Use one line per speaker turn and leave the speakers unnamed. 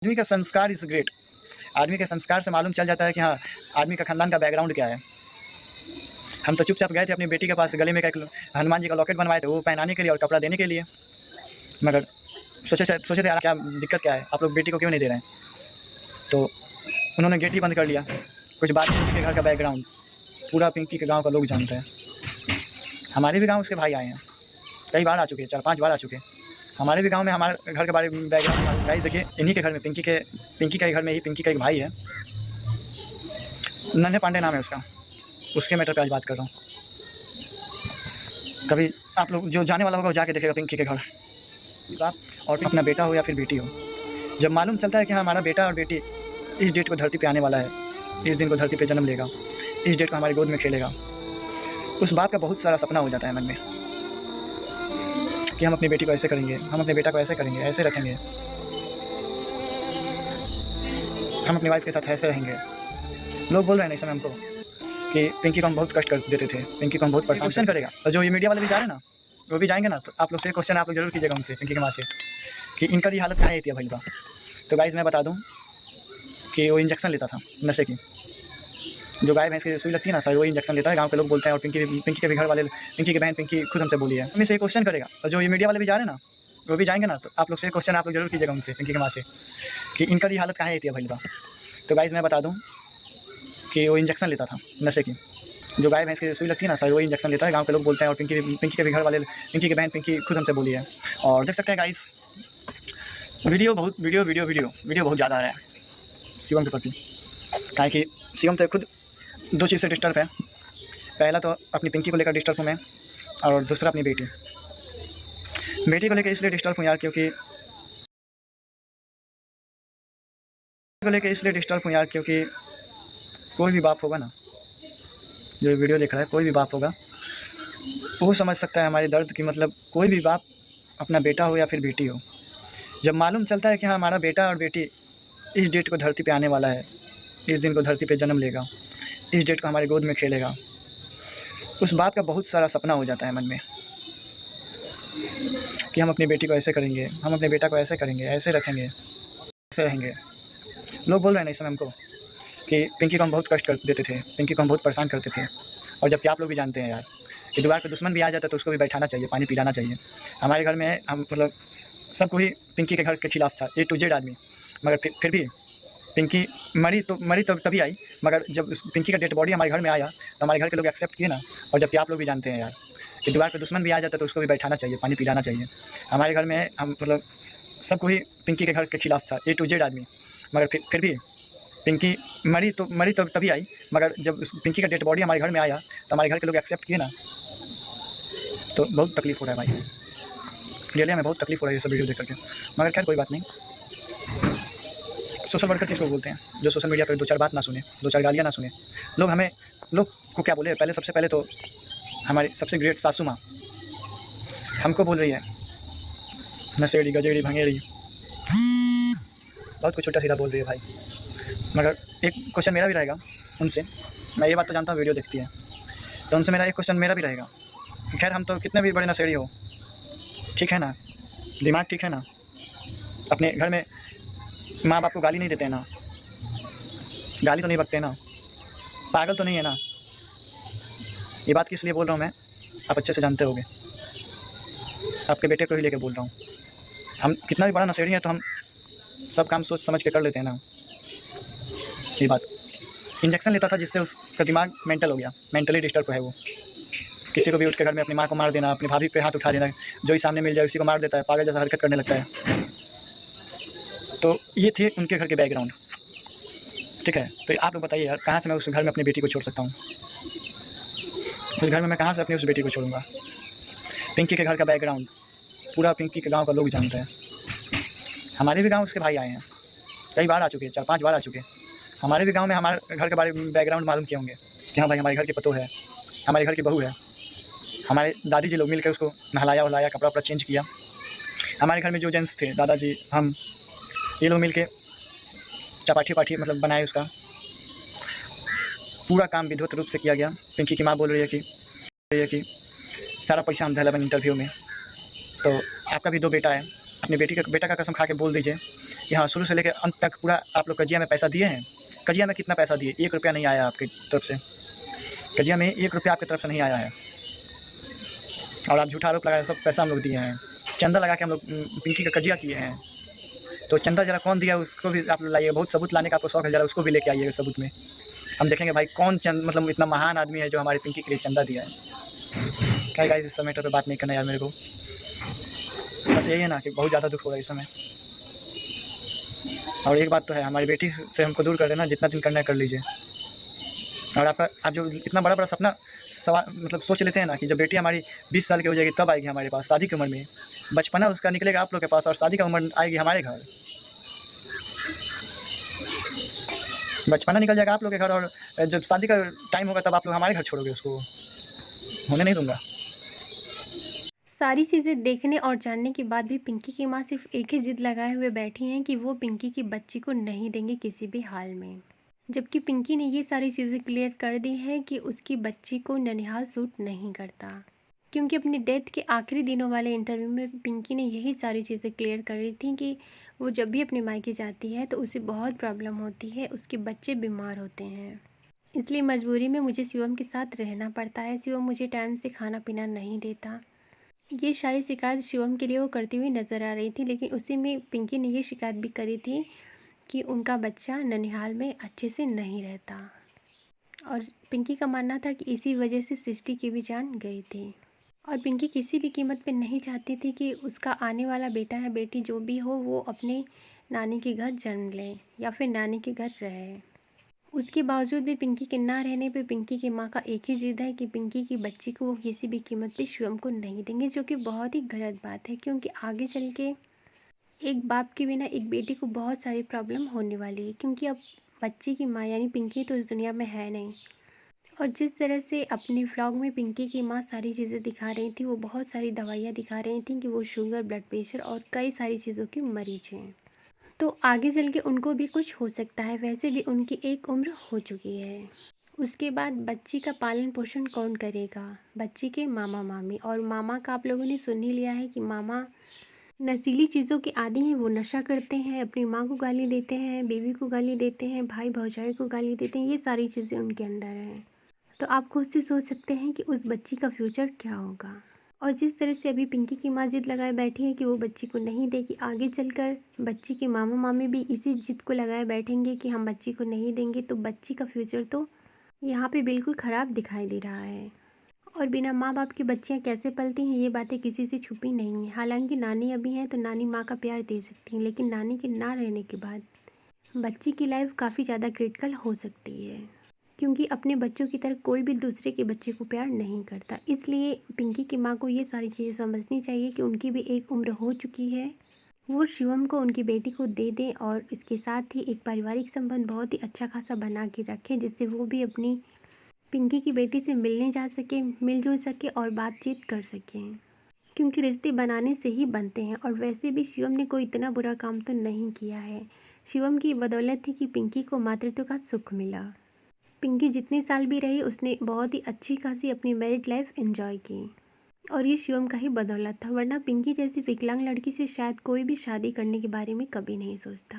आदमी का संस्कार इज़ ग्रेट। आदमी के संस्कार से मालूम चल जाता है कि हाँ, आदमी का ख़ानदान का बैकग्राउंड क्या है। हम तो चुपचाप गए थे अपनी बेटी के पास, गले में एक हनुमान जी का लॉकेट बनवाए थे, वो पहनाने के लिए और कपड़ा देने के लिए। मगर सोचे थे यार क्या दिक्कत क्या है, आप लोग बेटी को क्यों नहीं दे रहे हैं। तो उन्होंने गेट ही बंद कर लिया। कुछ बात नहीं, उसके घर का बैकग्राउंड पूरा पिंकी के गाँव का लोग जानते हैं। हमारे भी गाँव उसके भाई आए हैं, कई बार आ चुके हैं, 4-5 बार आ चुके हैं। हमारे भी गांव में हमारे घर के बारे में बैकग्राउंड गाइस देखिए, इन्हीं के घर में पिंकी के घर में ही पिंकी का एक भाई है, नन्हे पांडे नाम है उसका, उसके मैटर पे आज बात कर रहा हूँ। कभी आप लोग जो जाने वाला होगा वो जाके देखेगा पिंकी के घर, और अपना बेटा हो या फिर बेटी हो, जब मालूम चलता है कि हाँ हमारा बेटा और बेटी इस डेट को धरती पे आने वाला है, इस दिन को धरती पे जन्म लेगा, इस डेट को हमारी गोद में खेलेगा, उस बात का बहुत सारा सपना हो जाता है मन में कि हम अपनी बेटी को ऐसे करेंगे, हम अपने बेटा को ऐसे करेंगे, ऐसे रखेंगे, हम अपनी वाइफ के साथ ऐसे रहेंगे। लोग बोल रहे हैं इस समय हमको कि पिंकी को हम बहुत कष्ट कर देते थे, पिंकी को हम बहुत परेशान करेगा। और जो ये मीडिया वाले भी जा रहे हैं ना, वो भी जाएंगे ना, तो आप लोग से क्वेश्चन आप लोग जरूर कीजिएगा उनसे, पिंकी की माँ से, कि इनका ये हालत कहाँ थी भाई बा। तो गाइस मैं बता दूँ कि वो इंजेक्शन लेता था नशे की, जो गाय भैंस की सुई लगती है ना सर, वो इंजेक्शन लेता है, गांव के लोग बोलते हैं। और पिंकी के भी घर वाले, पिंकी की बहन पिंकी खुद हमसे बोली है, हमें से क्वेश्चन करेगा। और जो ये मीडिया वाले भी जा रहे हैं ना, वो भी जाएंगे ना, तो आप लोग से क्वेश्चन आप लोग जरूर कीजिएगा उनसे, पिंकी की माँ से, कि इनका ये हालत कहाँ थी भाई बा। तो गाइस मैं बता दूँ कि वो इंजेक्शन लेता था नशे की, जो गाय भैंस की सुई लगती है ना सर, वो इंजेक्शन लेता है, गाँव के लोग बोलते हैं। और पिंकी के भी घर वाले, पिंकी की बहन पिंकी खुद हमसे बोली है। और देख सकते हैं गाइस, वीडियो बहुत ज़्यादा आ रहा है शिवम के प्रति, काहे कि शिवम तो खुद 2 चीज़ से डिस्टर्ब है। पहला तो अपनी पिंकी को लेकर डिस्टर्ब हूँ मैं, और दूसरा अपनी बेटी को लेकर इसलिए डिस्टर्ब हूँ यार, क्योंकि कोई भी बाप होगा ना, जो वीडियो देख रहा है, कोई भी बाप होगा, वो समझ सकता है हमारे दर्द की। मतलब कोई भी बाप, अपना बेटा हो या फिर बेटी हो, जब मालूम चलता है कि हाँ हमारा बेटा और बेटी इस डेट को धरती पे आने वाला है, इस दिन को धरती पे जन्म लेगा, इस डेट को हमारी गोद में खेलेगा, उस बात का बहुत सारा सपना हो जाता है मन में कि हम अपनी बेटी को ऐसे करेंगे, हम अपने बेटा को ऐसे करेंगे, ऐसे रखेंगे, ऐसे रहेंगे। लोग बोल रहे हैं इस समय हमको कि पिंकी को हम बहुत कष्ट कर देते थे, पिंकी को हम बहुत परेशान करते थे। और जबकि आप लोग भी जानते हैं यार कि दीवार पर दुश्मन भी आ जाता है तो उसको भी बैठाना चाहिए, पानी पिलाना चाहिए। हमारे घर में हम मतलब सबको ही पिंकी के घर के खिलाफ था, A to Z आदमी, मगर फिर भी पिंकी मरी तो तभी आई, मगर जब पिंकी का डेड बॉडी हमारे घर में आया तो हमारे घर के लोग एक्सेप्ट किए ना। और जबकि आप लोग भी जानते हैं यार कि दीवार पे दुश्मन भी आ जाता है तो उसको भी बैठाना चाहिए, पानी पिलाना चाहिए। हमारे घर में हम मतलब सबको ही पिंकी के घर के खिलाफ था, A to Z आदमी, मगर फिर भी पिंकी मरी तो तभी आई, मगर जब पिंकी का डेड बॉडी हमारे घर में आया तो हमारे घर के लोग एक्सेप्ट किए ना। तो बहुत तकलीफ़ हो रहा है भाई, रियली हमें बहुत तकलीफ़ हो रही है ये सब वीडियो देख करके। मगर खैर कोई बात नहीं। सोशल वर्कर किसको बोलते हैं, जो सोशल मीडिया पर 2-4 बात ना सुने, 2-4 गालियाँ ना सुने। लोग को क्या बोले, सबसे पहले तो हमारी सबसे ग्रेट सासू माँ हमको बोल रही है नशेड़ी, गजेड़ी, भंगेड़ी, बहुत कुछ उल्टा सीधा बोल रही है भाई। मगर एक क्वेश्चन मेरा भी रहेगा उनसे, मैं ये बात तो जानता हूँ वीडियो देखती है, तो उनसे मेरा एक क्वेश्चन मेरा भी रहेगा। खैर हम तो कितने भी बड़े नशेड़ी हो, ठीक है ना, दिमाग ठीक है ना, अपने घर में माँ बाप को गाली नहीं देते हैं ना, गाली तो नहीं बकते ना, पागल तो नहीं है ना। ये बात किस लिए बोल रहा हूँ मैं, आप अच्छे से जानते होंगे, आपके बेटे को ही लेके बोल रहा हूँ। हम कितना भी बड़ा नशेड़ी है तो हम सब काम सोच समझ के कर लेते हैं ना। ये बात, इंजेक्शन लेता था जिससे उसका दिमाग मेंटल हो गया, मेंटली डिस्टर्ब है वो। किसी को भी उठ के घर में अपनी माँ को मार देना, अपनी भाभी पे हाथ उठा देना, जो ही सामने मिल जाए उसी को मार देता है, पागल जैसा हरकत करने लगता है। तो ये थे उनके घर के बैकग्राउंड, ठीक है। तो आप लोग बताइए यार, कहाँ से मैं उस घर में अपनी बेटी को छोड़ सकता हूँ, उस घर में मैं कहाँ से अपनी उस बेटी को छोड़ूंगा। पिंकी के घर का बैकग्राउंड पूरा पिंकी के गांव का लोग जानते हैं। हमारे भी गांव उसके भाई आए हैं, कई बार आ चुके हैं, 4-5 बार आ चुके हैं। हमारे भी गांव में हमारे घर के बारे में बैकग्राउंड मालूम किए होंगे कि हाँ भाई हमारे घर की पतोह है, हमारे घर की बहू है। हमारे दादी जी लोग मिलकर उसको नहलाया वहलाया, कपड़ा वपड़ा चेंज किया। हमारे घर में जो जेंट्स थे, दादाजी, हम, ये लोग मिल के चपाठी पाठी मतलब बनाए, उसका पूरा काम विधिवत रूप से किया गया। पिंकी की माँ बोल रही है कि सारा पैसा हम धैला बन इंटरव्यू में। तो आपका भी 2 बेटा है, अपनी बेटा का कसम खा के बोल दीजिए कि हाँ शुरू से लेकर अंत तक पूरा आप लोग कजिया में पैसा दिए हैं। कजिया में कितना पैसा दिए? 1 रुपया नहीं आया आपकी तरफ से। कजिया में 1 रुपया आपकी तरफ से नहीं आया है और आप झूठा आरोप लगाए सब पैसा हम लोग दिए हैं। चंदा लगा के हम लोग पिंकी का कजिया किए हैं। तो चंदा ज़रा कौन दिया उसको भी आप लोग लाइए। बहुत सबूत लाने का आपको शौक है, ज़रा उसको भी लेके आइएगा सबूत में। हम देखेंगे भाई कौन मतलब इतना महान आदमी है जो हमारी पिंकी के लिए चंदा दिया है। क्या गाइस इस समय पे बात नहीं करना यार मेरे को। बस यही है ना कि बहुत ज़्यादा दुख हो रहा है इस समय। और एक बात तो है, हमारी बेटी से हमको दूर कर देना, जितना दिन करना है कर लीजिए। और आप जो इतना बड़ा सपना मतलब सोच लेते हैं ना कि जब बेटी हमारी 20 साल की हो जाएगी तब आएगी हमारे पास, शादी की उम्र में। बचपना उसका निकलेगा आप लोग के पास और शादी का उम्र आएगी हमारे घर। बचपना निकल जाएगा आप लोग के घर और जब शादी का टाइम होगा तब आप लोग हमारे घर छोड़ोगे उसको। होने नहीं दूंगा।
सारी चीज़ें देखने और जानने के बाद भी पिंकी की माँ सिर्फ एक ही जिद लगाए हुए बैठी हैं कि वो पिंकी की बच्ची को नहीं देंगे किसी भी हाल में। जबकि पिंकी ने ये सारी चीज़ें क्लियर कर दी है कि उसकी बच्ची को ननिहाल सूट नहीं करता। क्योंकि अपनी डेथ के आखिरी दिनों वाले इंटरव्यू में पिंकी ने यही सारी चीज़ें क्लियर कर रही थी कि वो जब भी अपने मायके जाती है तो उसे बहुत प्रॉब्लम होती है, उसके बच्चे बीमार होते हैं, इसलिए मजबूरी में मुझे शिवम के साथ रहना पड़ता है। शिवम मुझे टाइम से खाना पीना नहीं देता। ये सारी शिकायत शिवम के लिए वो करती हुई नज़र आ रही थी, लेकिन उसी में पिंकी ने ये शिकायत भी करी थी कि उनका बच्चा ननिहाल में अच्छे से नहीं रहता। और पिंकी का मानना था कि इसी वजह से सृष्टि की भी जान गई थी। और पिंकी किसी भी कीमत पे नहीं चाहती थी कि उसका आने वाला बेटा या बेटी जो भी हो वो अपने नानी के घर जन्म ले या फिर नानी के घर रहे। उसके बावजूद भी पिंकी के ना रहने पे पिंकी की माँ का एक ही ज़िद है कि पिंकी की बच्ची को वो किसी भी कीमत पे शिवम को नहीं देंगे, जो कि बहुत ही गलत बात है। क्योंकि आगे चल के एक बाप के बिना एक बेटी को बहुत सारी प्रॉब्लम होने वाली है, क्योंकि अब बच्ची की माँ यानी पिंकी तो इस दुनिया में है नहीं। और जिस तरह से अपने व्लॉग में पिंकी की माँ सारी चीज़ें दिखा रही थी, वो बहुत सारी दवाइयाँ दिखा रही थी कि वो शुगर, ब्लड प्रेशर और कई सारी चीज़ों की मरीज हैं। तो आगे चल के उनको भी कुछ हो सकता है। वैसे भी उनकी एक उम्र हो चुकी है। उसके बाद बच्ची का पालन पोषण कौन करेगा? बच्ची के मामा मामी। और मामा का आप लोगों ने सुन ही लिया है कि मामा नशीली चीज़ों के आदी हैं। वो नशा करते हैं, अपनी माँ को गाली देते हैं, बीवी को गाली देते हैं, भाई भौजाई को गाली देते हैं। ये सारी चीज़ें उनके अंदर हैं। तो आप खुद से सोच सकते हैं कि उस बच्ची का फ्यूचर क्या होगा। और जिस तरह से अभी पिंकी की माँ जिद लगाए बैठी है कि वो बच्ची को नहीं देगी, आगे चलकर बच्ची के मामा मामी भी इसी जिद को लगाए बैठेंगे कि हम बच्ची को नहीं देंगे, तो बच्ची का फ्यूचर तो यहाँ पे बिल्कुल ख़राब दिखाई दे रहा है। और बिना माँ बाप की बच्चियाँ कैसे पलती हैं, ये बातें किसी से छुपी नहीं है। हालांकि नानी अभी हैं तो नानी माँ का प्यार दे सकती हैं, लेकिन नानी के ना रहने के बाद बच्ची की लाइफ काफ़ी ज़्यादा क्रिटिकल हो सकती है। क्योंकि अपने बच्चों की तरह कोई भी दूसरे के बच्चे को प्यार नहीं करता। इसलिए पिंकी की माँ को ये सारी चीज़ें समझनी चाहिए कि उनकी भी एक उम्र हो चुकी है। वो शिवम को उनकी बेटी को दे दें और इसके साथ ही एक पारिवारिक संबंध बहुत ही अच्छा खासा बना के रखें, जिससे वो भी अपनी पिंकी की बेटी से मिलने जा सके, मिलजुल सके और बातचीत कर सकें। क्योंकि रिश्ते बनाने से ही बनते हैं। और वैसे भी शिवम ने कोई इतना बुरा काम तो नहीं किया है। शिवम की बदौलत थी कि पिंकी को मातृत्व का सुख मिला। पिंकी जितने साल भी रही उसने बहुत ही अच्छी खासी अपनी मैरिड लाइफ एंजॉय की। और ये शिवम का ही बदौलत था, वरना पिंकी जैसी विकलांग लड़की से शायद कोई भी शादी करने के बारे में कभी नहीं सोचता।